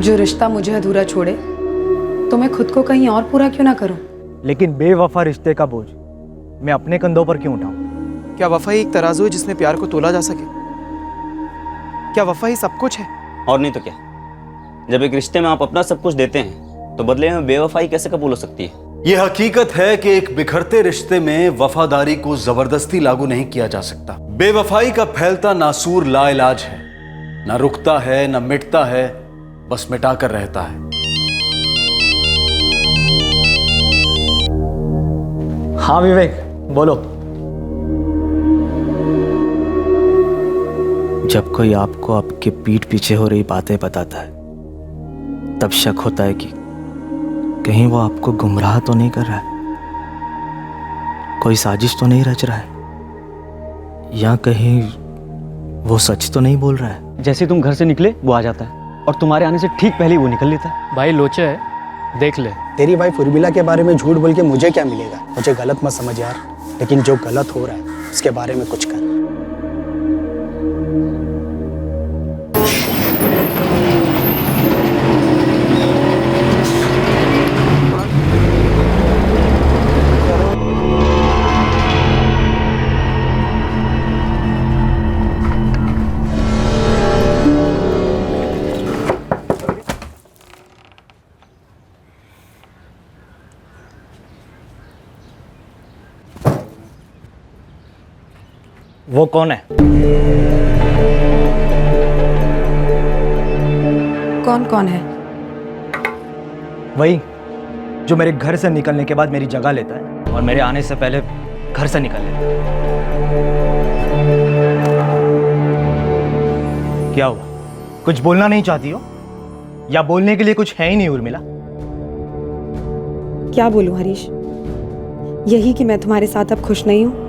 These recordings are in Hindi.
जो रिश्ता मुझे अधूरा छोड़े तो मैं खुद को कहीं और पूरा क्यों ना करूं? लेकिन बेवफा रिश्ते का बोझ मैं अपने कंधों पर क्यों उठाऊं? क्या वफा एक तराजू है जिसमें प्यार को तोला जा सके? क्या वफा ही सब कुछ है? और नहीं तो क्या। जब एक रिश्ते में आप अपना सब कुछ देते हैं तो बदले में बेवफाई कैसे कबूल हो सकती है? ये हकीकत है कि एक बिखरते रिश्ते में वफादारी को जबरदस्ती लागू नहीं किया जा सकता। बेवफाई का फैलता नासूर लाइलाज है, ना रुकता है ना मिटता है, बस मिटाकर रहता है। हाँ विवेक, बोलो। जब कोई आपको आपके पीठ पीछे हो रही बातें बताता है तब शक होता है कि कहीं वो आपको गुमराह तो नहीं कर रहा है, कोई साजिश तो नहीं रच रहा है, या कहीं वो सच तो नहीं बोल रहा है। जैसे तुम घर से निकले वो आ जाता है और तुम्हारे आने से ठीक पहले ही वो निकल लेता है। भाई लोचे है, देख ले। तेरी वाइफ उर्मिला के बारे में झूठ बोल के मुझे क्या मिलेगा? मुझे गलत मत समझ यार, लेकिन जो गलत हो रहा है उसके बारे में कुछ कर। वो कौन है? कौन कौन है? वही जो मेरे घर से निकलने के बाद मेरी जगह लेता है और मेरे आने से पहले घर से निकल लेता है। क्या हुआ, कुछ बोलना नहीं चाहती हो या बोलने के लिए कुछ है ही नहीं उर्मिला? क्या बोलूं हरीश? यही कि मैं तुम्हारे साथ अब खुश नहीं हूं,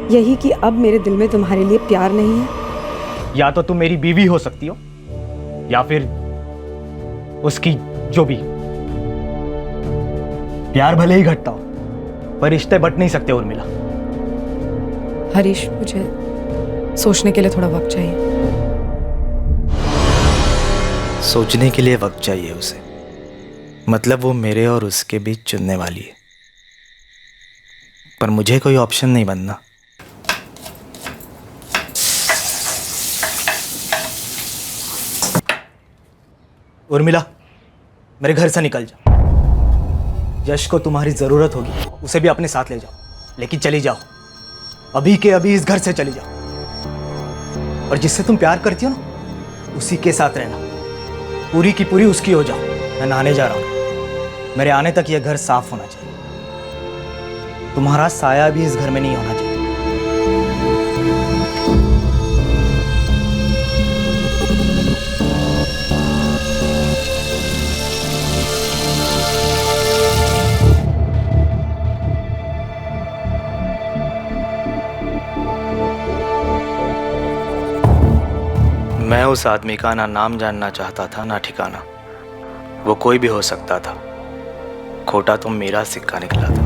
यही कि अब मेरे दिल में तुम्हारे लिए प्यार नहीं है। या तो तुम मेरी बीवी हो सकती हो या फिर उसकी जो भी। प्यार भले ही घटता हो पर रिश्ते बट नहीं सकते उर्मिला। हरीश, मुझे सोचने के लिए थोड़ा वक्त चाहिए। सोचने के लिए वक्त चाहिए उसे, मतलब वो मेरे और उसके बीच चुनने वाली है, पर मुझे कोई ऑप्शन नहीं बनना। उर्मिला, मेरे घर से निकल जाओ। यश को तुम्हारी जरूरत होगी, उसे भी अपने साथ ले जाओ, लेकिन चली जाओ, अभी के अभी इस घर से चली जाओ। और जिससे तुम प्यार करती हो ना, उसी के साथ रहना, पूरी की पूरी उसकी हो जाओ। मैं नहाने जा रहा हूं, मेरे आने तक यह घर साफ होना चाहिए। तुम्हारा साया भी इस घर में नहीं होना चाहिए। मैं उस आदमी का ना नाम जानना चाहता था ना ठिकाना। वो कोई भी हो सकता था, खोटा तो मेरा सिक्का निकला था।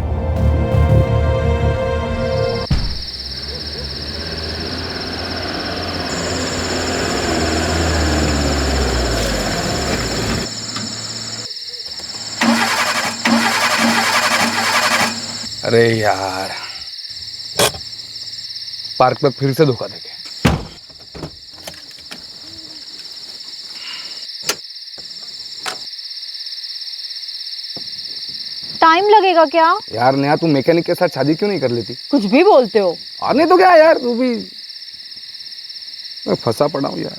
अरे यार, पार्क में फिर से धोखा देके। टाइम लगेगा क्या? यार नेहा, तू मैकेनिक के साथ शादी क्यों नहीं कर लेती? कुछ भी बोलते हो। और नहीं तो क्या यार, तू भी। मैं फंसा पड़ा हूँ यार।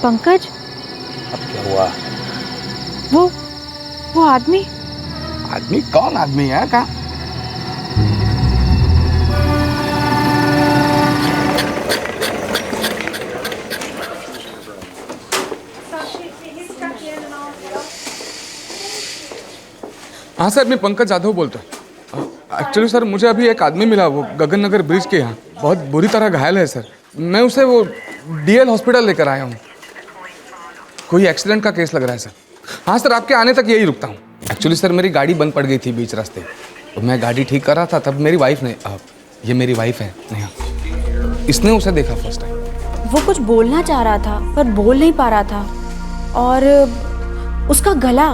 पंकज, अब क्या हुआ? वो आदमी। आदमी? कौन आदमी है? कहाँ? हाँ सर, मैं पंकज जाधव बोलता हूँ। एक्चुअली सर, मुझे अभी एक आदमी मिला, वो गगन नगर ब्रिज के यहाँ बहुत बुरी तरह घायल है सर। मैं उसे वो डीएल हॉस्पिटल लेकर आया हूँ। कोई एक्सीडेंट का केस लग रहा है सर। हाँ सर, आपके आने तक यही रुकता हूँ। एक्चुअली सर मेरी गाड़ी बंद पड़ गई थी बीच रास्ते, तो मैं गाड़ी ठीक कर रहा था, तब मेरी वाइफ ने ये मेरी वाइफ है नेहा, इसने उसे देखा फर्स्ट टाइम। वो कुछ बोलना चाह रहा था पर बोल नहीं पा रहा था, और उसका गला,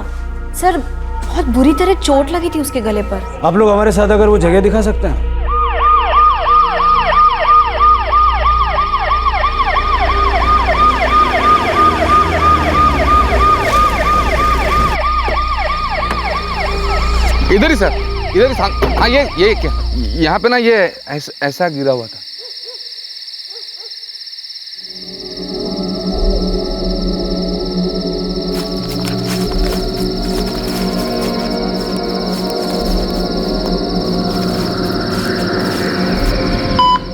सर बहुत बुरी तरह चोट लगी थी उसके गले पर। आप लोग हमारे साथ अगर वो जगह दिखा सकते हैं। इधर ही सर, इधर ही हाँ ये क्या यहाँ पे ना ये ऐसा गिरा हुआ था।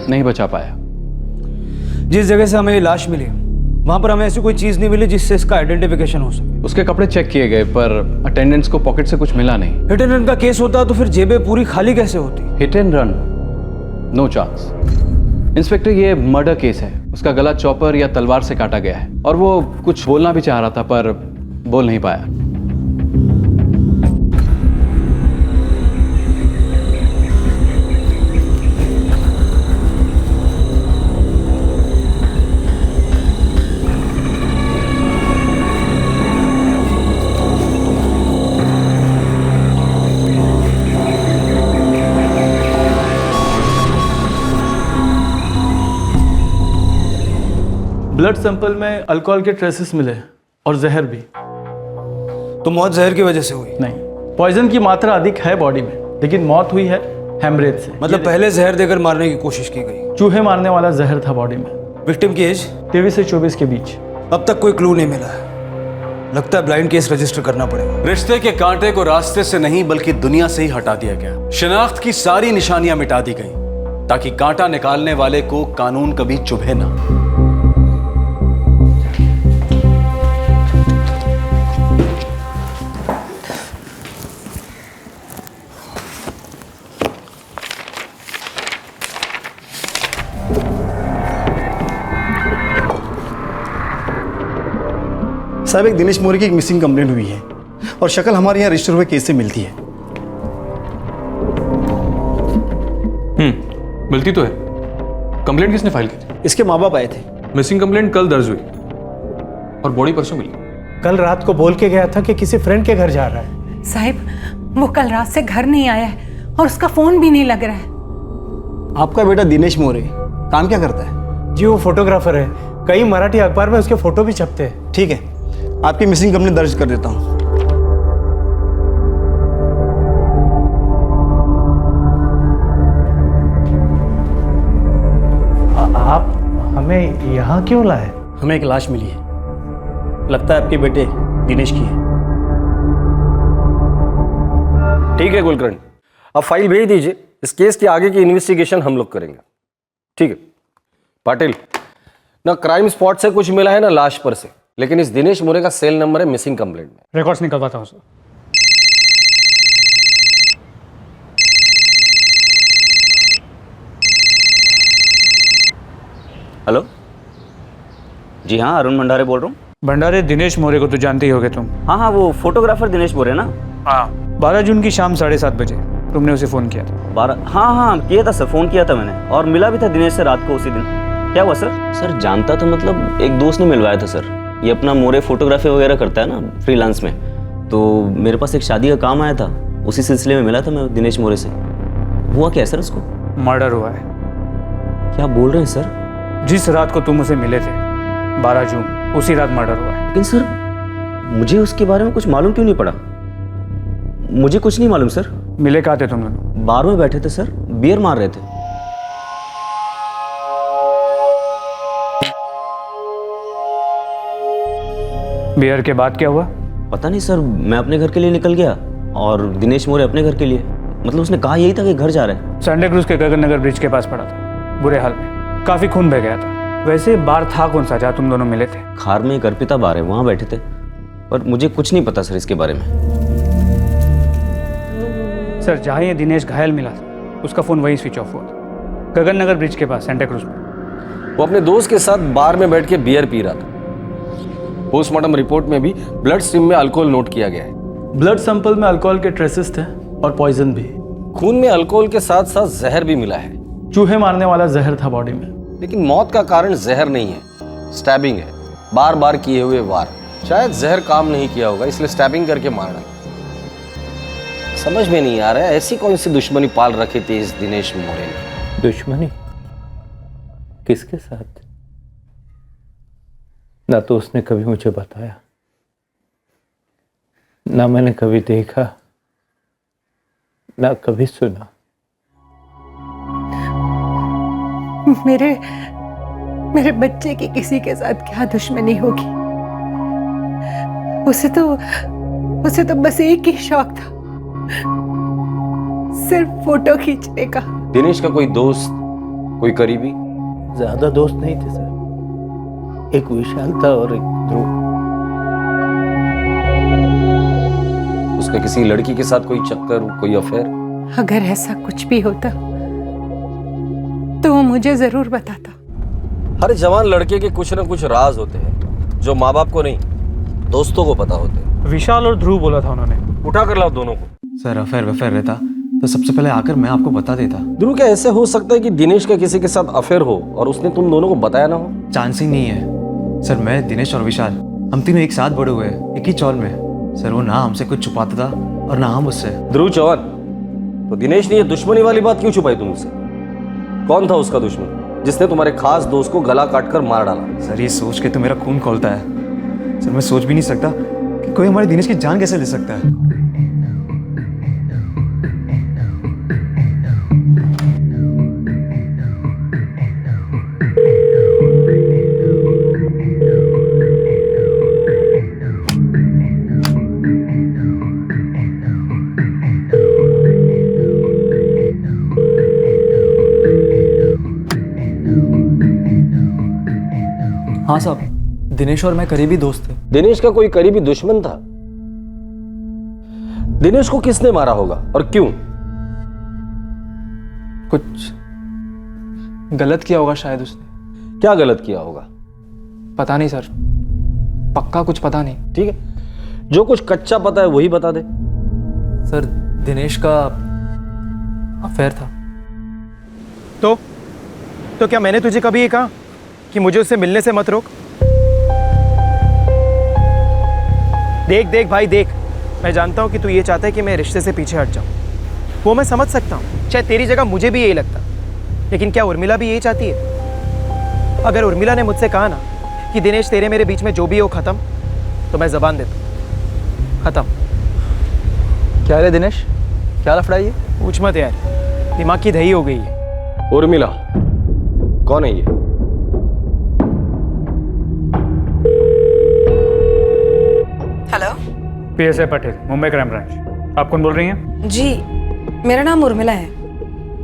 नहीं बचा पाया। जिस जगह से हमें ये लाश मिली वहां पर हमें ऐसी कोई चीज नहीं मिली जिससे इसका आइडेंटिफिकेशन हो सके। उसके कपड़े चेक किए गए पर अटेंडेंट्स को पॉकेट से कुछ मिला नहीं। हिट एंड रन का केस होता तो फिर जेबें पूरी खाली कैसे होती? Hit and run, no chance. Inspector, ये मर्डर केस है। उसका गला चॉपर या तलवार से काटा गया है, और वो कुछ बोलना भी चाह रहा था पर बोल नहीं पाया। ब्लड सैंपल में अल्कोहल के ट्रेसेस मिले और जहर भी। तो मौत जहर की वजह से हुई? नहीं, पॉइजन की मात्रा अधिक है बॉडी में, लेकिन मौत हुई है हेमरेज से। मतलब पहले जहर देकर मारने की कोशिश की गई? चूहे मारने वाला जहर था बॉडी में। विक्टिम की एज 23 से 24 के बीच। अब तक कोई क्लू नहीं मिला है। लगता है ब्लाइंड केस रजिस्टर करना पड़ेगा। रिश्ते के कांटे को रास्ते से नहीं बल्कि दुनिया से ही हटा दिया गया। शिनाख्त की सारी निशानियां मिटा दी गई ताकि कांटा निकालने वाले को कानून कभी चुभे ना। साहब, एक दिनेश मोरे की एक मिसिंग कंप्लेंट हुई है और शक्ल हमारे यहाँ रजिस्टर हुए केस से मिलती है। मिलती तो है। कंप्लेंट किसने फाइल की थी? इसके माँ बाप आए थे। मिसिंग कंप्लेंट कल दर्ज हुई और बॉडी परसों मिली। कल रात को बोल के गया था कि किसी फ्रेंड के घर जा रहा है। साहिब, वो कल रात से घर नहीं आया है और उसका फोन भी नहीं लग रहा है। आपका बेटा दिनेश मोरे काम क्या करता है? जी वो फोटोग्राफर है, कई मराठी अखबार में उसके फोटो भी छपते हैं। ठीक है, आपकी मिसिंग कंप्लेंट दर्ज कर देता हूँ। आप हमें यहाँ क्यों लाए? हमें एक लाश मिली है, लगता है आपके बेटे दिनेश की है। ठीक है कुलकर्णी, अब फाइल भेज दीजिए। इस केस की आगे की इन्वेस्टिगेशन हम लोग करेंगे। ठीक है पाटिल, ना क्राइम स्पॉट से कुछ मिला है ना लाश पर से, लेकिन इस दिनेश मोरे का सेल नंबर है मिसिंग कंप्लेंट में। रिकॉर्ड्स निकलवाता हूँ सर। हेलो जी हाँ, अरुण भंडारे बोल रहा हूँ। भंडारे दिनेश मोरे को तो जानते ही होगे तुम। हाँ हाँ, वो फोटोग्राफर दिनेश मोरे ना। हाँ, 12 जून की शाम 7:30 बजे तुमने उसे फोन किया था। 12? हाँ हाँ किया था सर, फोन किया था मैंने, और मिला भी था दिनेश से रात को उसी दिन। क्या हुआ सर? सर जानता था, मतलब एक दोस्त ने मिलवाया था सर। ये अपना मोरे फोटोग्राफी वगैरह करता है ना फ्रीलांस में, तो मेरे पास एक शादी का काम आया था, उसी सिलसिले में मिला था मैं दिनेश मोरे से। हुआ क्या है सर उसको? मर्डर हुआ है। क्या बोल रहे हैं सर? जिस रात को तुम उसे मिले थे 12 जून, उसी रात मर्डर हुआ है। लेकिन सर मुझे उसके बारे में कुछ मालूम क्यों नहीं पड़ा? मुझे कुछ नहीं मालूम सर। मिले कहाँ थे तुम दोनों? बार में बैठे थे सर, बियर मार रहे थे। बियर के बाद क्या हुआ? पता नहीं सर, मैं अपने घर के लिए निकल गया और दिनेश मोरे अपने घर के लिए। मतलब उसने कहा यही था कि घर जा रहे हैं। संडे क्रूज के गगन नगर ब्रिज के पास पड़ा था, बुरे हाल में, काफी खून बह गया था। वैसे बार था कौन सा जहाँ तुम दोनों मिले थे? खार में एक अर्पिता बार है, वहाँ बैठे थे, पर मुझे कुछ नहीं पता सर इसके बारे में। सर जहाँ ये दिनेश घायल मिला था उसका फ़ोन वहीं स्विच ऑफ हुआ था, गगन नगर ब्रिज के पास सेंटा क्रूज में। वो अपने दोस्त के साथ बार में बैठ के बियर पी रहा था। पोस्टमार्टम रिपोर्ट में भी ब्लड स्ट्रीम में अल्कोहल नोट किया गया है। ब्लड सैंपल में अल्कोहल के ट्रेसेस थे और पॉइजन भी। खून में अल्कोहल के साथ साथ जहर भी मिला है। चूहे मारने वाला जहर था बॉडी में। लेकिन मौत का कारण जहर नहीं है, स्टैबिंग है। बार बार किए हुए वार। शायद जहर काम नहीं किया होगा इसलिए स्टैबिंग करके मारना। समझ में नहीं आ रहा है ऐसी कौन सी दुश्मनी पाल रखी थी इस दिनेश मोरे ने। दुश्मनी किसके साथ? ना तो उसने कभी मुझे बताया, ना मैंने कभी देखा, ना कभी सुना। मेरे बच्चे की किसी के साथ क्या दुश्मनी होगी? उसे तो बस एक ही शौक था, सिर्फ फोटो खींचने का। दिनेश का कोई दोस्त, कोई करीबी? ज्यादा दोस्त नहीं थे सर, एक विशाल था और एक ध्रुव। उसका किसी लड़की के साथ कोई चक्कर, कोई अफेयर? अगर ऐसा कुछ भी होता तो वो मुझे जरूर बताता। हर जवान लड़के के कुछ न कुछ राज होते हैं जो माँ बाप को नहीं, दोस्तों को पता होते हैं। विशाल और ध्रुव बोला था उन्होंने। उठा कर लाओ दोनों को। सर अफेयर वफेयर रहता तो सबसे पहले आकर मैं आपको बता देता। ध्रुव, क्या ऐसे हो सकता है कि दिनेश का किसी के साथ अफेयर हो और उसने तुम दोनों को बताया ना हो? चांस ही नहीं है सर। मैं, दिनेश और विशाल, हम तीनों एक साथ बड़े हुए, एक ही चौल में। सर वो ना हमसे कुछ छुपाता था और ना हम उससे। ध्रुव चौहान, तो दिनेश ने ये दुश्मनी वाली बात क्यों छुपाई तुमसे? कौन था उसका दुश्मन जिसने तुम्हारे खास दोस्त को गला काटकर मार डाला? सर ये सोच के तो मेरा खून खौलता है। सर मैं सोच भी नहीं सकता कि कोई हमारे दिनेश की जान कैसे ले सकता है। हाँ साहब, दिनेश और मैं करीबी दोस्त थे। दिनेश का कोई करीबी दुश्मन था? दिनेश को किसने मारा होगा और क्यों? कुछ गलत किया होगा शायद उसने। क्या गलत किया होगा? पता नहीं सर, पक्का कुछ पता नहीं। ठीक है, जो कुछ कच्चा पता है वही बता दे। सर दिनेश का अफेयर था। तो क्या मैंने तुझे कभी ये कहा कि मुझे उससे मिलने से मत रोक? देख भाई देख, मैं जानता हूं कि तू ये चाहता है कि मैं रिश्ते से पीछे हट जाऊं। वो मैं समझ सकता हूं, शायद तेरी जगह मुझे भी यही लगता। लेकिन क्या उर्मिला भी यही चाहती है? अगर उर्मिला ने मुझसे कहा ना कि दिनेश तेरे मेरे बीच में जो भी हो खत्म, तो मैं जबान देता, खत्म। क्या रे दिनेश, क्या लफड़ा ये? पूछ मत यार, दिमाग की दही हो गई है। उर्मिला कौन है ये? Hello, PSI Patel, Mumbai crime branch. आप कौन बोल रही हैं? जी मेरा नाम उर्मिला है।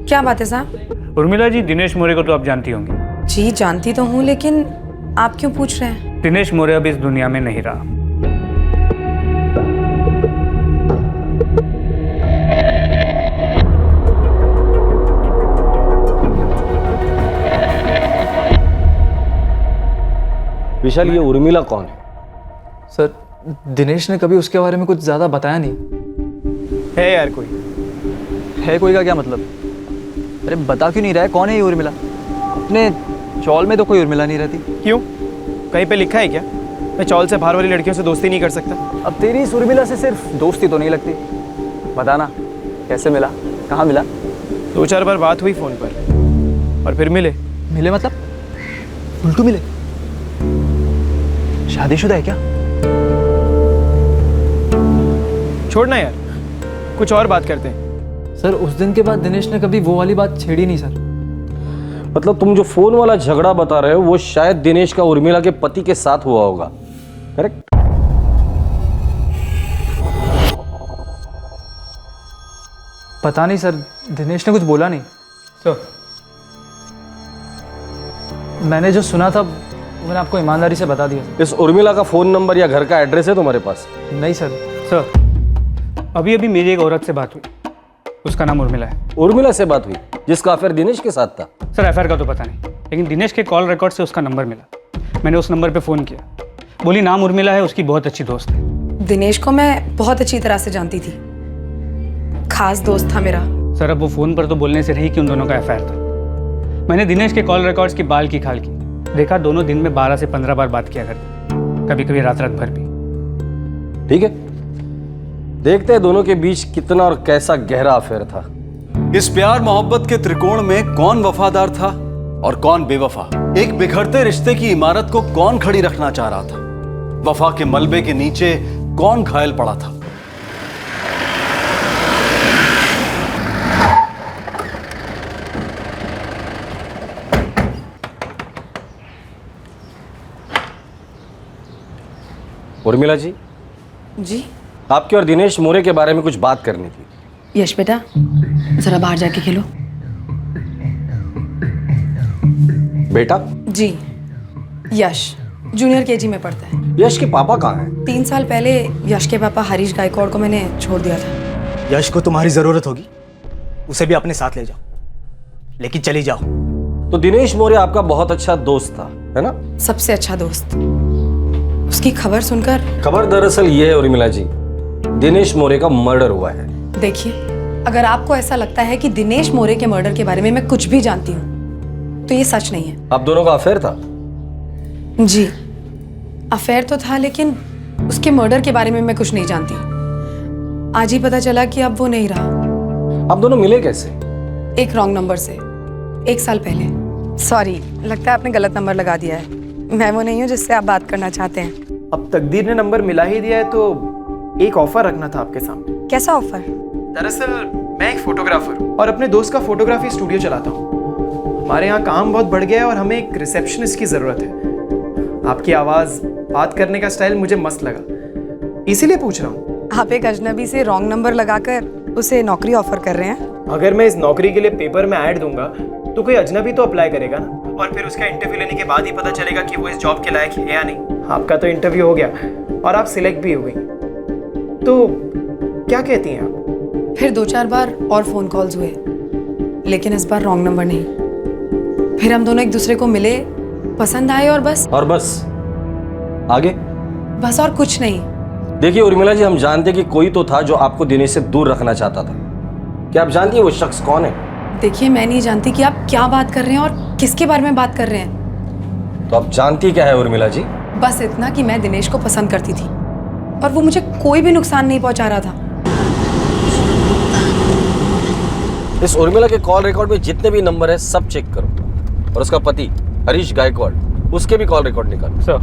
क्या बात है साहब? उर्मिला जी, दिनेश मोरे को तो आप जानती होंगी। जी जानती तो हूँ, लेकिन आप क्यों पूछ रहे हैं? दिनेश मोरे अब इस दुनिया में नहीं रहा। विशाल, ये उर्मिला कौन है? सर दिनेश ने कभी उसके बारे में कुछ ज्यादा बताया नहीं। है यार कोई? है कोई का क्या मतलब? अरे बता क्यों नहीं रहा है, कौन है ये उर्मिला? अपने चौल में तो कोई उर्मिला नहीं रहती। क्यों, कहीं पे लिखा है क्या मैं चौल से बाहर वाली लड़कियों से दोस्ती नहीं कर सकता? अब तेरी इस उर्मिला से सिर्फ दोस्ती तो नहीं लगती। बताना कैसे मिला, कहाँ मिला? 2-4 बार बात हुई फोन पर और फिर मिले मतलब उल्टू मिले? शादीशुदा है क्या? छोड़ना यार, कुछ और बात करते हैं। सर उस दिन के बाद दिनेश ने कभी वो वाली बात छेड़ी नहीं सर। मतलब तुम जो फोन वाला झगड़ा बता रहे हो वो शायद दिनेश का उर्मिला के पति के साथ हुआ होगा, करेक्ट? पता नहीं सर, दिनेश ने कुछ बोला नहीं। सर मैंने जो सुना था मैंने आपको ईमानदारी से बता दिया। इस उर्मिला का फोन नंबर या घर का एड्रेस है तुम्हारे पास? नहीं सर। अभी मेरी एक औरत से बात हुई, उसका नाम उर्मिला है। उर्मिला से बात हुई जिसका अफेयर दिनेश के साथ था? सर अफेयर का तो पता नहीं, लेकिन दिनेश के कॉल रिकॉर्ड से उसका नंबर मिला। मैंने उस नंबर पे फ़ोन किया, बोली नाम उर्मिला है, उसकी बहुत अच्छी दोस्त है। दिनेश को मैं बहुत अच्छी तरह से जानती थी, खास दोस्त था मेरा। सर अब वो फ़ोन पर तो बोलने से रही कि उन दोनों का अफेयर था। मैंने दिनेश के कॉल रिकॉर्ड्स की बाल की खाल की, देखा दोनों दिन में 12 से 15 बार बात किया करते, कभी कभी रात रात भर भी। ठीक है, देखते हैं दोनों के बीच कितना और कैसा गहरा अफेयर था। इस प्यार मोहब्बत के त्रिकोण में कौन वफादार था और कौन बेवफा? एक बिखरते रिश्ते की इमारत को कौन खड़ी रखना चाह रहा था? वफा के मलबे के नीचे कौन घायल पड़ा था? उर्मिला जी, जी आपके और दिनेश मोरे के बारे में कुछ बात करनी थी। यश बेटा, जरा बाहर जाके खेलो। बेटा? जी, यश जूनियर केजी में पढ़ता है। यश के पापा कहाँ हैं? 3 साल पहले यश के पापा हरीश गायकवाड़ को मैंने छोड़ दिया था। यश को तुम्हारी जरूरत होगी, उसे भी अपने साथ ले जाओ, लेकिन चली जाओ। तो दिनेश मोरे आपका बहुत अच्छा दोस्त था, है ना? सबसे अच्छा दोस्त। उसकी खबर सुनकर। खबर दरअसल ये है उर्मिला जी, दिनेश मोरे का मर्डर हुआ है। देखिए, अगर आपको ऐसा लगता है कि दिनेश मोरे के मर्डर के बारे में मैं कुछ भी जानती हूँ तो ये सच नहीं है। आप दोनों का अफेयर था? जी, अफेयर तो था, लेकिन उसके मर्डर के बारे में मैं कुछ नहीं जानती। आज ही पता चला कि अब वो नहीं रहा। आप दोनों मिले कैसे? एक रॉन्ग नंबर से 1 साल पहले। सॉरी, लगता है आपने गलत नंबर लगा दिया है। मैं वो नहीं हूँ जिससे आप बात करना चाहते हैं। अब तकदीर ने नंबर मिला ही दिया है तो एक ऑफर रखना था आपके सामने। कैसा ऑफर? दरअसल मैं एक फोटोग्राफर हूँ और अपने दोस्त का फोटोग्राफी स्टूडियो चलाता हूँ। हमारे यहाँ काम बहुत बढ़ गया है और हमें एक रिसेप्शनिस्ट की ज़रूरत है। आपकी आवाज़, बात करने का स्टाइल मुझे मस्त लगा, इसीलिए पूछ रहा हूँ। आप एक अजनबी से रॉन्ग नंबर लगाकर उसे नौकरी ऑफर कर रहे हैं? अगर मैं इस नौकरी के लिए पेपर में ऐड दूंगा तो कोई अजनबी तो अप्लाई करेगा ना, और फिर उसका इंटरव्यू लेने के बाद ही पता चलेगा कि वो इस जॉब के लायक है या नहीं। आपका तो इंटरव्यू हो गया और आप सिलेक्ट भी हो गई, तो क्या कहती हैं आप? फिर 2-4 बार और फ़ोन कॉल्स हुए, लेकिन इस बार रॉन्ग नंबर नहीं। फिर हम दोनों एक दूसरे को मिले, पसंद आए और बस। और बस? आगे? बस और कुछ नहीं। देखिए उर्मिला जी, हम जानते कि कोई तो था जो आपको दिनेश से दूर रखना चाहता था। क्या आप जानती हैं वो शख्स कौन है? देखिए, मैं नहीं जानती कि आप क्या बात कर रहे हैं और किसके बारे में बात कर रहे हैं। तो आप जानती क्या है उर्मिला जी? बस इतना कि मैं दिनेश को पसंद करती थी और वो मुझे कोई भी नुकसान नहीं पहुंचा रहा था। इस उर्मिला के कॉल रिकॉर्ड में जितने भी नंबर है सब चेक करो, और उसका पति हरीश गायकवाड़, उसके भी कॉल रिकॉर्ड निकालो। सर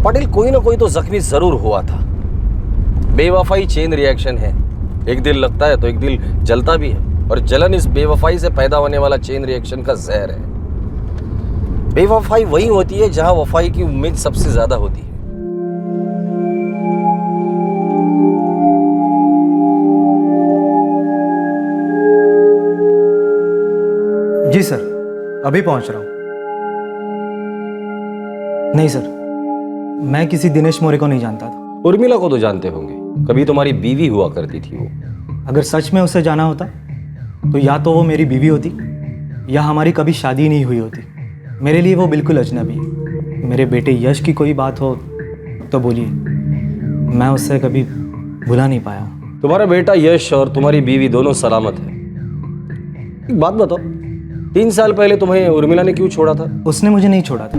पाटिल, कोई ना कोई तो जख्मी जरूर हुआ था। बेवफाई चेन रिएक्शन है, एक दिल लगता है तो एक दिल जलता भी है, और जलन इस बेवफाई से पैदा होने वाला चेन रिएक्शन का जहर है। बेवफाई वही होती है जहां वफाई की उम्मीद सबसे ज्यादा होती है। जी सर, अभी पहुंच रहा हूं। नहीं सर, मैं किसी दिनेश मोरे को नहीं जानता था। उर्मिला को तो जानते होंगे, कभी तुम्हारी बीवी हुआ करती थी वो। अगर सच में उसे जाना होता तो या तो वो मेरी बीवी होती या हमारी कभी शादी नहीं हुई होती। मेरे लिए वो बिल्कुल अजनबी है। मेरे बेटे यश की कोई बात हो तो बोलिए, मैं उससे कभी भुला नहीं पाया। तुम्हारा बेटा यश और तुम्हारी बीवी दोनों सलामत है। एक बात बताओ, 3 साल पहले तुम्हें उर्मिला ने क्यों छोड़ा था? उसने मुझे नहीं छोड़ा था,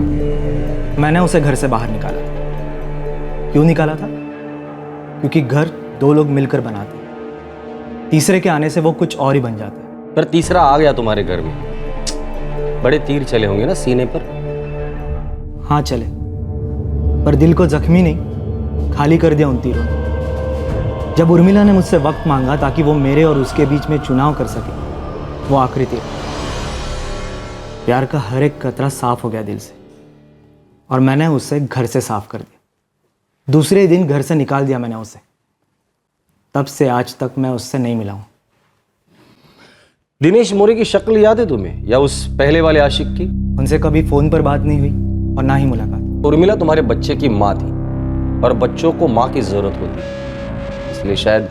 मैंने उसे घर से बाहर निकाला था। क्यों निकाला था? क्योंकि घर 2 लोग मिलकर बनाते हैं, तीसरे के आने से वो कुछ और ही बन जाता है। पर तीसरा आ गया तुम्हारे घर में, बड़े तीर चले होंगे ना सीने पर? हाँ चले, पर दिल को जख्मी नहीं, खाली कर दिया उन तीरों ने। जब उर्मिला ने मुझसे वक्त मांगा ताकि वो मेरे और उसके बीच में चुनाव कर सके, वो आखिरी तीर। प्यार का हर एक कतरा साफ हो गया दिल से, और मैंने उसे घर से साफ कर दिया। दूसरे दिन घर से निकाल दिया मैंने उसे। तब से आज तक मैं उससे नहीं मिला हूं। दिनेश मोरे की शक्ल याद है तुम्हें, या उस पहले वाले आशिक की? उनसे कभी फोन पर बात नहीं हुई और ना ही मुलाकात। उर्मिला तुम्हारे बच्चे की माँ थी, और बच्चों को माँ की जरूरत होती है, इसलिए शायद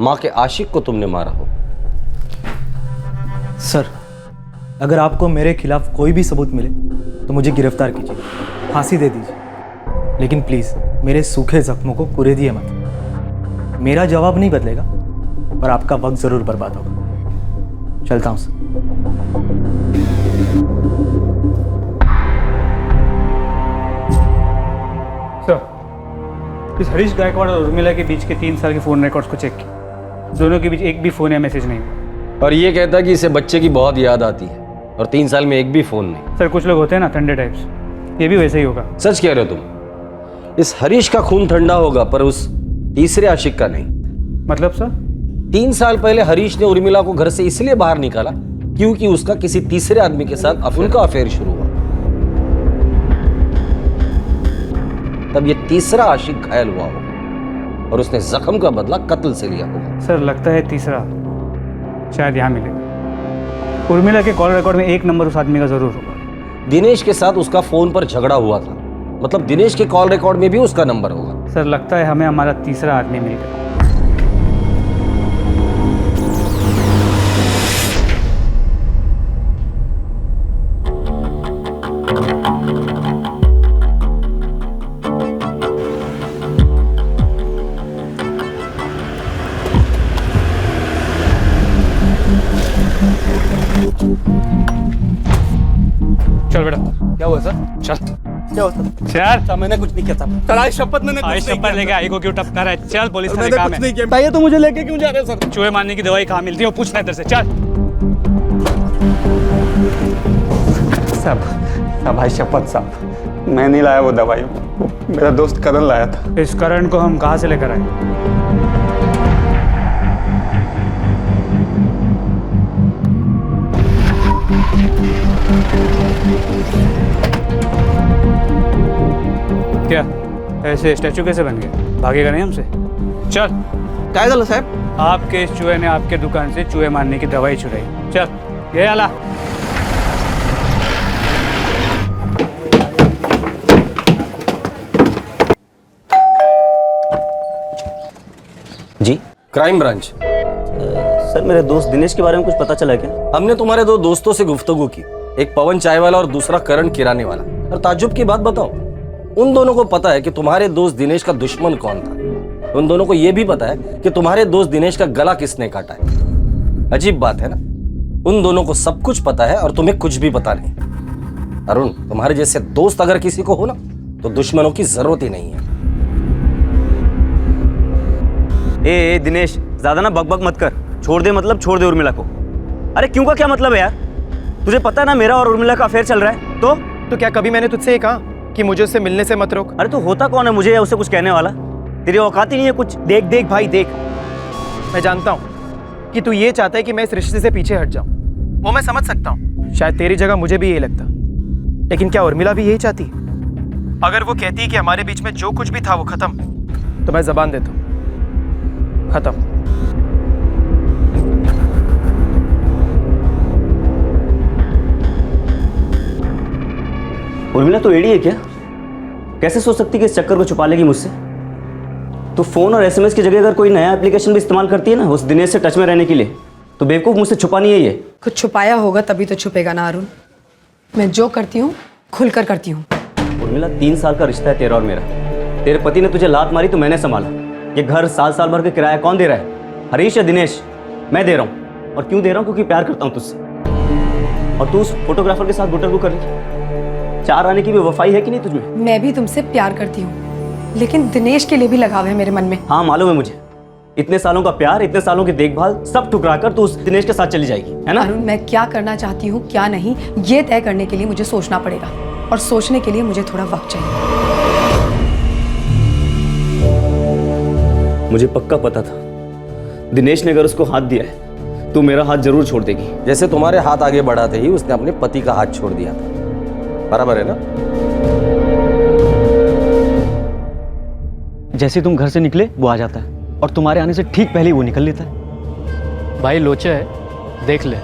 माँ के आशिक को तुमने मारा हो। सर, अगर आपको मेरे खिलाफ कोई भी सबूत मिले तो मुझे गिरफ्तार कीजिए, फांसी दे दीजिए। लेकिन प्लीज़ मेरे सूखे जख्मों को पूरे दिए मत। मेरा जवाब नहीं बदलेगा, पर आपका वक्त ज़रूर बर्बाद होगा। चलता हूँ सर। सर, इस हरीश गायकवाड़ और उर्मिला के बीच के 3 साल के फ़ोन रिकॉर्ड्स को चेक किया। दोनों के बीच एक भी फ़ोन या मैसेज नहीं हुआ। और ये कहता है कि इसे बच्चे की बहुत याद आती है और 3 साल में एक भी फोन नहीं। सर, कुछ लोग होते हैं ना ठंडे टाइप्स, ये भी वैसे ही होगा। सच कह रहे हो तुम। इस हरीश का खून ठंडा होगा पर उस तीसरे आशिक का नहीं। मतलब सर? 3 साल पहले हरीश ने उर्मिला को घर से इसलिए बाहर निकाला क्योंकि उसका किसी तीसरे आदमी के साथ उनका अफेयर शुरू हुआ। तब ये तीसरा आशिक घायल हुआ होगा और उसने जख्म का बदला कत्ल से लिया होगा। सर, लगता है तीसरा शायद यहाँ मिलेगा। उर्मिला के कॉल रिकॉर्ड में एक नंबर उस आदमी का जरूर होगा। दिनेश के साथ उसका फोन पर झगड़ा हुआ था, मतलब दिनेश के कॉल रिकॉर्ड में भी उसका नंबर होगा। सर, लगता है हमें हमारा तीसरा आदमी मिल गया। चल बेटा। क्या हुआ सर? चल। क्या हुआ सर? चल। मैंने कुछ नहीं किया था सर। आज शपथ मैंने कुछ नहीं किया। शपथ लेके आई को क्यों टपका रहा है? चल, पुलिस थाने मैंने काम कुछ है। नहीं किया। बताइए तो मुझे लेके क्यों जा रहे हैं सर? चूहे मारने की दवाई कहाँ मिलती है वो पूछना इधर से। चल। साहब भाई शपथ साहब, मैं नहीं लाया वो दवाई, मेरा दोस्त करण लाया था। इस करण को हम कहाँ से लेकर आए? क्या ऐसे स्टैचू कैसे बन गए? भागेगा नहीं हमसे? चल। क्या गल साहब? आपके इस चूहे ने आपके दुकान से चूहे मारने की दवाई चुराई। चल, ये आला। जी, क्राइम ब्रांच। सर, मेरे दोस्त दिनेश के बारे में कुछ पता चला क्या? हमने तुम्हारे 2 दोस्तों से गुफ्तगू की, एक पवन चाय वाला और दूसरा करण किराने वाला। और ताज्जुब की बात बताओ, उन दोनों को पता है कि तुम्हारे दोस्त दिनेश का दुश्मन कौन था। उन दोनों को यह भी पता है कि तुम्हारे दोस्त दिनेश का गला किसने काटा है। अजीब बात है ना, उन दोनों को सब कुछ पता है और तुम्हें कुछ भी पता नहीं। अरुण, तुम्हारे जैसे दोस्त अगर किसी को हो ना तो दुश्मनों की जरूरत ही नहीं है। ए दिनेश, ज्यादा ना बकबक मत कर। छोड़ दे, मतलब छोड़ दे उर्मिला को। अरे क्यों का क्या मतलब है यार? तुझे पता है ना मेरा और उर्मिला का अफेयर चल रहा है। तो क्या कभी मैंने तुझसे ये कहा कि मुझे उससे मिलने से मत रोक? अरे तो होता कौन है मुझे या उससे कुछ कहने वाला? तेरी औकात ही नहीं है कुछ। देख देख भाई देख, मैं जानता हूँ कि तू ये चाहता है कि मैं इस रिश्ते से पीछे हट जाऊं। वो मैं समझ सकता हूँ, शायद तेरी जगह मुझे भी यही लगता। लेकिन क्या उर्मिला भी यही चाहती? अगर वो कहती है कि हमारे बीच में जो कुछ भी था वो खत्म, तो मैं जबान देता हूँ, खत्म। उर्मिला तो एडी है क्या? कैसे सोच सकती कि इस चक्कर को छुपा लेगी मुझसे? तो फोन और एसएमएस की जगह अगर कोई नया एप्लीकेशन भी इस्तेमाल करती है ना उस दिनेश से टच में रहने के लिए, तो बेवकूफ मुझसे छुपा नहीं है ये। कुछ छुपाया होगा तभी तो छुपेगा ना अरुण। मैं जो करती हूँ खुलकर करती हूँ। उर्मिला, 3 साल का रिश्ता है तेरा और मेरा। तेरे पति ने तुझे लात मारी तो मैंने संभाला। ये घर साल भर का किराया कौन दे रहा है? हरीश या दिनेश? मैं दे रहा हूँ। और क्यों दे रहा हूँ? क्योंकि प्यार करता हूँ तुझसे। और तू उस फोटोग्राफर के साथ गुटरगू कर रही। 4 आने की भी वफाई है कि नहीं तुझमें? मैं भी तुमसे प्यार करती हूँ, लेकिन दिनेश के लिए भी लगाव है मेरे मन में। हाँ मालूम है मुझे। इतने सालों का प्यार, इतने सालों की देखभाल सब ठुकरा कर तू उस दिनेश के साथ चली जाएगी, है ना? अरुण, मैं क्या करना चाहती हूँ क्या नहीं, ये तय करने के लिए मुझे सोचना पड़ेगा, और सोचने के लिए मुझे थोड़ा वक्त चाहिए। मुझे पक्का पता था दिनेश ने अगर उसको हाथ दिया है तो मेरा हाथ जरूर छोड़ देगी। जैसे तुम्हारे हाथ आगे बढ़ाते ही उसने अपने पति का हाथ छोड़ दिया था। बराबर है ना? जैसे तुम घर से निकले वो आ जाता है, और तुम्हारे आने से ठीक पहले ही वो निकल लेता है। भाई लोचा है, देख ले।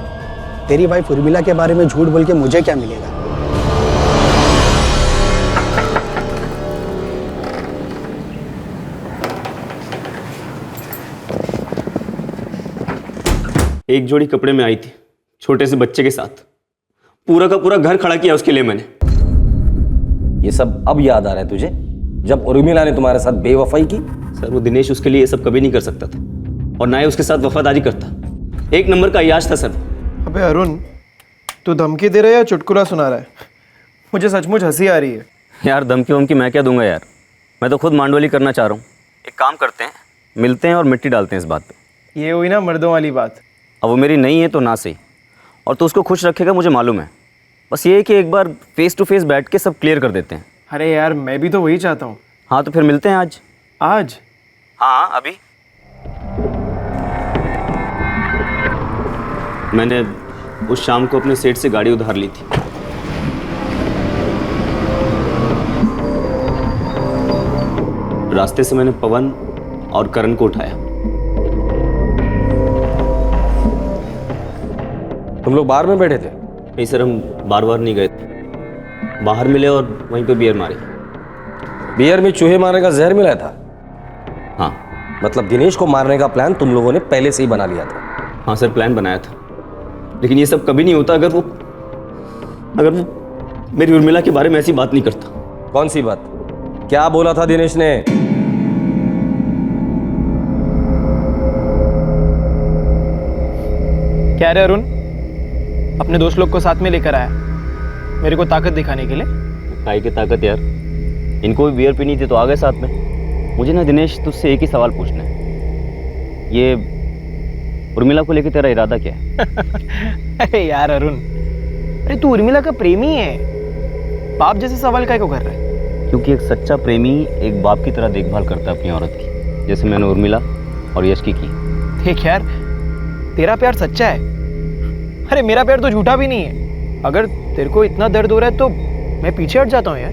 तेरी वाइफ उर्मिला के बारे में झूठ बोल के मुझे क्या मिलेगा? एक जोड़ी कपड़े में आई थी छोटे से बच्चे के साथ, पूरा का पूरा घर खड़ा किया उसके लिए मैंने। ये सब अब याद आ रहा है तुझे? जब उर्मिला ने तुम्हारे साथ बेवफाई की? सर वो दिनेश उसके लिए ये सब कभी नहीं कर सकता था और ना ही उसके साथ वफादारी करता। एक नंबर का अय्याश था सर। अबे अरुण, तू धमकी दे रहा है या चुटकुला सुना रहा है? मुझे सचमुच हंसी आ रही है। यार धमकी वमकी मैं क्या दूंगा यार, मैं तो खुद मांडवली करना चाह रहा हूँ। एक काम करते हैं, मिलते हैं और मिट्टी डालते हैं इस बात पे। ये हुई ना मर्दों वाली बात। अब वो मेरी नहीं है तो ना सही, और तो उसको खुश रखेगा मुझे मालूम है। बस ये है कि एक बार फेस टू फेस बैठ के सब क्लियर कर देते हैं। अरे यार मैं भी तो वही चाहता हूँ। हाँ तो फिर मिलते हैं आज। आज? हाँ अभी। मैंने उस शाम को अपने सेठ से गाड़ी उधार ली थी। रास्ते से मैंने पवन और करण को उठाया। तुम लोग बार में बैठे थे? नहीं सर, हम बार बार नहीं गए थे, बाहर मिले और वहीं पे बियर मारी। बियर में चूहे मारने का जहर मिला था? हाँ। मतलब दिनेश को मारने का प्लान तुम लोगों ने पहले से ही बना लिया था? हाँ सर, प्लान बनाया था, लेकिन ये सब कभी नहीं होता अगर वो मेरी उर्मिला के बारे में ऐसी बात नहीं करता। कौन सी बात? क्या बोला था दिनेश ने? क्या रे अरुण, अपने दोस्त लोग को साथ में लेकर आया मेरे को ताकत दिखाने के लिए? काहे की ताकत यार, इनको भी बियर पीनी थी तो आ गए साथ में। मुझे ना दिनेश तुझसे एक ही सवाल पूछना है, ये उर्मिला को लेकर तेरा इरादा क्या है? अरे यार अरुण, अरे तू उर्मिला का प्रेमी है, बाप जैसे सवाल काहे को कर रहा है? क्योंकि एक सच्चा प्रेमी एक बाप की तरह देखभाल करता है अपनी औरत की, जैसे मैंने उर्मिला और यश की। देख यार, तेरा प्यार सच्चा है, अरे मेरा प्यार तो झूठा भी नहीं है। अगर तेरे को इतना दर्द हो रहा है तो मैं पीछे हट जाता हूँ यार।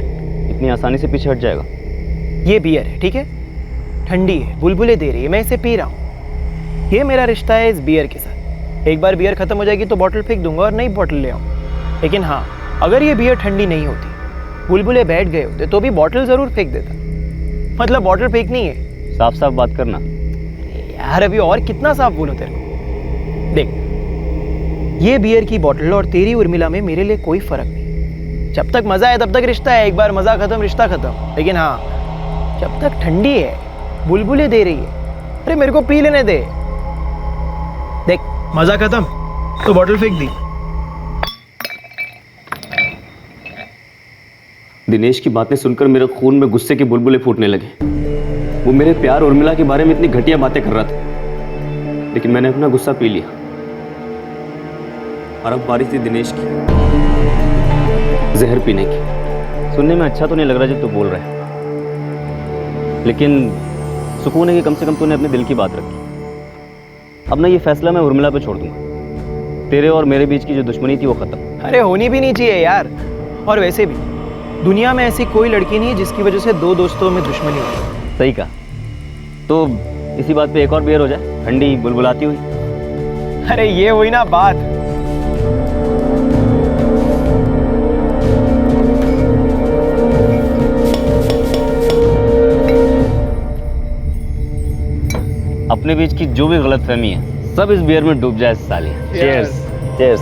इतनी आसानी से पीछे हट जाएगा? ये बियर है, ठीक है, ठंडी है, बुलबुले दे रही है, मैं इसे पी रहा हूँ। ये मेरा रिश्ता है इस बियर के साथ। एक बार बियर खत्म हो जाएगी तो बॉटल फेंक दूंगा और नई बॉटल ले आऊँ। लेकिन हाँ, अगर ये बियर ठंडी नहीं होती, बुलबुले बैठ गए होते, तो भी बॉटल जरूर फेंक देता। मतलब बॉटल फेंकनी है। साफ साफ बात करना यार। अभी और कितना साफ बोलूं तेरे को? देख, ये बियर की बॉटल और तेरी उर्मिला में मेरे लिए कोई फर्क नहीं। जब तक मजा है तब तक रिश्ता है, एक बार मजा खत्म रिश्ता खत्म। लेकिन हाँ, जब तक ठंडी है, बुलबुले दे रही है, अरे मेरे को पी लेने दे। देख, मजा खत्म तो बॉटल फेंक दी। दिनेश की बातें सुनकर मेरे खून में गुस्से के बुलबुले फूटने लगे। वो मेरे प्यार उर्मिला के बारे में इतनी घटिया बातें कर रहा था, लेकिन मैंने अपना गुस्सा पी लिया। और अब बारी थी दिनेश की जहर पीने की। सुनने में अच्छा तो नहीं लग रहा जब तू बोल रहा है, लेकिन सुकून है कि कम से कम तूने अपने दिल की बात रखी। अब ना ये फैसला मैं उर्मिला पे छोड़ दूंगा। तेरे और मेरे बीच की जो दुश्मनी थी वो खत्म। अरे होनी भी नहीं चाहिए यार। और वैसे भी दुनिया में ऐसी कोई लड़की नहीं है जिसकी वजह से दो दोस्तों में दुश्मनी हो। सही कहा। तो इसी बात पे एक और बियर हो जाए, ठंडी बुलबुलाती हुई। अरे ये हुई ना बात। अपने बीच की जो भी गलतफहमी है सब इस बियर में डूब जाए साले। चीयर्स। चीयर्स।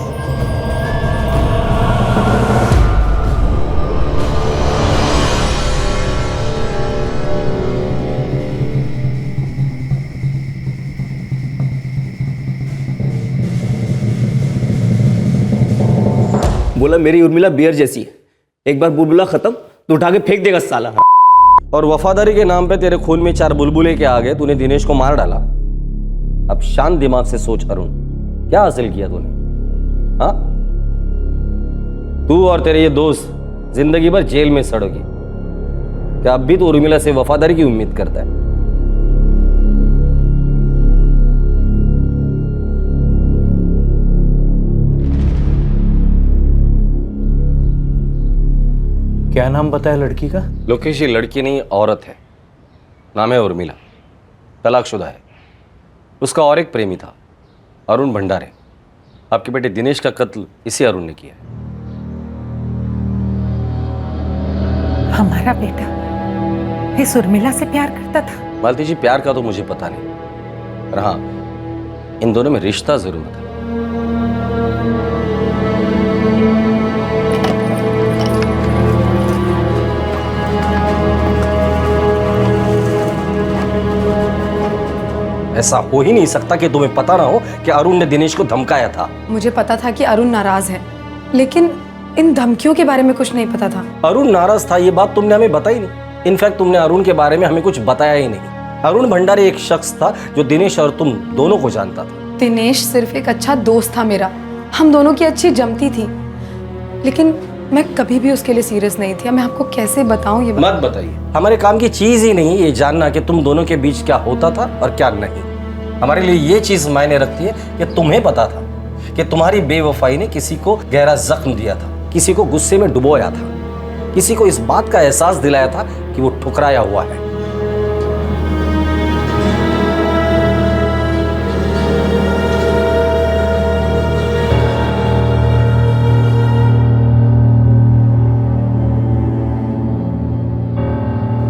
बोला मेरी उर्मिला बियर जैसी है, एक बार बुलबुला खत्म तो उठा के फेंक देगा साला। और वफादारी के नाम पे तेरे खून में 4 बुलबुले के आगे तूने दिनेश को मार डाला। अब शांत दिमाग से सोच अरुण, क्या हासिल किया तूने? हाँ, तू और तेरे ये दोस्त जिंदगी भर जेल में सड़ोगे। क्या अब भी तो उर्मिला से वफादारी की उम्मीद करता है? क्या नाम बताया लड़की का? लोकेश, ये लड़की नहीं औरत है, नाम है उर्मिला, तलाकशुदा है। उसका और एक प्रेमी था, अरुण भंडारे। आपके बेटे दिनेश का कत्ल इसी अरुण ने किया है। हमारा बेटा इस उर्मिला से प्यार करता था? मालती जी, प्यार का तो मुझे पता नहीं, पर हाँ, इन दोनों में रिश्ता जरूर था। ऐसा हो ही नहीं सकता कि तुम्हें पता ना हो कि अरुण ने दिनेश को धमकाया था। मुझे पता था कि अरुण नाराज है, लेकिन इन धमकियों के बारे में कुछ नहीं पता था। अरुण नाराज था ये बात तुमने हमें बताई नहीं। इनफैक्ट तुमने अरुण के बारे में हमें कुछ बताया ही नहीं। अरुण भंडारी एक शख्स था जो दिनेश और तुम दोनों को जानता था। दिनेश सिर्फ एक अच्छा दोस्त था मेरा, हम दोनों की अच्छी जमती थी, लेकिन मैं कभी भी उसके लिए सीरियस नहीं थी। मैं आपको कैसे बताऊं ये मत बताइए, हमारे काम की चीज ही नहीं ये जानना कि तुम दोनों के बीच क्या होता था और क्या नहीं। हमारे लिए ये चीज मायने रखती है कि तुम्हें पता था कि तुम्हारी बेवफाई ने किसी को गहरा जख्म दिया था, किसी को गुस्से में डुबोया था, किसी को इस बात का एहसास दिलाया था कि वो ठुकराया हुआ है।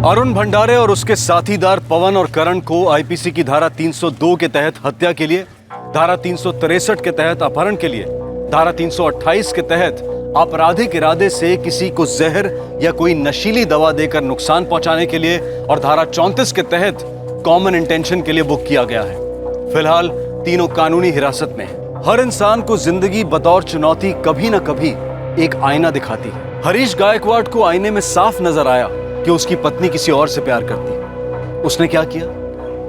अरुण भंडारे और उसके साथीदार पवन और करण को आईपीसी की धारा 302 के तहत हत्या के लिए, धारा 363 के तहत अपहरण के लिए, धारा 328 के तहत आपराधिक इरादे से किसी को जहर या कोई नशीली दवा देकर नुकसान पहुंचाने के लिए और धारा 34 के तहत कॉमन इंटेंशन के लिए बुक किया गया है। फिलहाल तीनों कानूनी हिरासत में हैं। हर इंसान को जिंदगी बतौर चुनौती कभी न कभी एक आईना दिखाती है। हरीश गायकवाड़ को आईने में साफ नजर आया कि उसकी पत्नी किसी और से प्यार करती है। उसने क्या किया?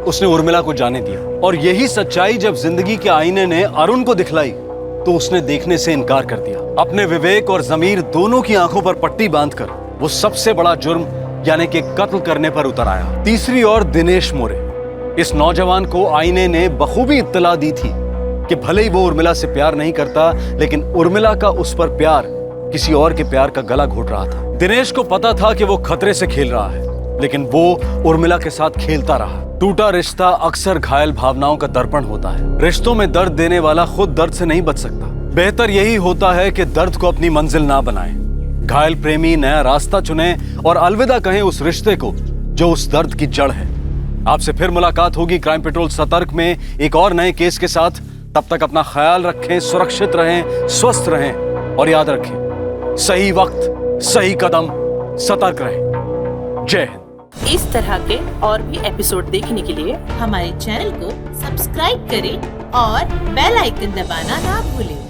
उसने उर्मिला को जाने दिया। और यही सच्चाई जब जिंदगी के आईने ने अरुण को दिखलाई तो उसने देखने से इनकार कर दिया। अपने विवेक और जमीर दोनों की आंखों पर पट्टी बांधकर वो सबसे बड़ा जुर्म यानी कि कत्ल करने पर उतर आया। तीसरी ओर दिनेश मोरे, इस नौजवान को आईने ने बखूबी इत्तला दी थी कि भले ही वो उर्मिला से प्यार नहीं करता, लेकिन उर्मिला का उस पर प्यार किसी और के प्यार का गला घोट रहा था। दिनेश को पता था कि वो खतरे से खेल रहा है, लेकिन वो उर्मिला के साथ खेलता रहा। टूटा रिश्ता अक्सर घायल भावनाओं का दर्पण होता है। रिश्तों में दर्द देने वाला खुद दर्द से नहीं बच सकता। बेहतर यही होता है कि दर्द को अपनी मंजिल ना बनाएं। घायल प्रेमी नया रास्ता चुने और अलविदा कहें उस रिश्ते को जो उस दर्द की जड़ है। आपसे फिर मुलाकात होगी क्राइम पेट्रोल सतर्क में एक और नए केस के साथ। तब तक अपना ख्याल रखें, सुरक्षित रहें, स्वस्थ रहें और याद रखें, सही वक्त सही कदम, सतर्क रहें। जय हिंद। इस तरह के और भी एपिसोड देखने के लिए हमारे चैनल को सब्सक्राइब करें और बेल आइकन दबाना ना भूलें।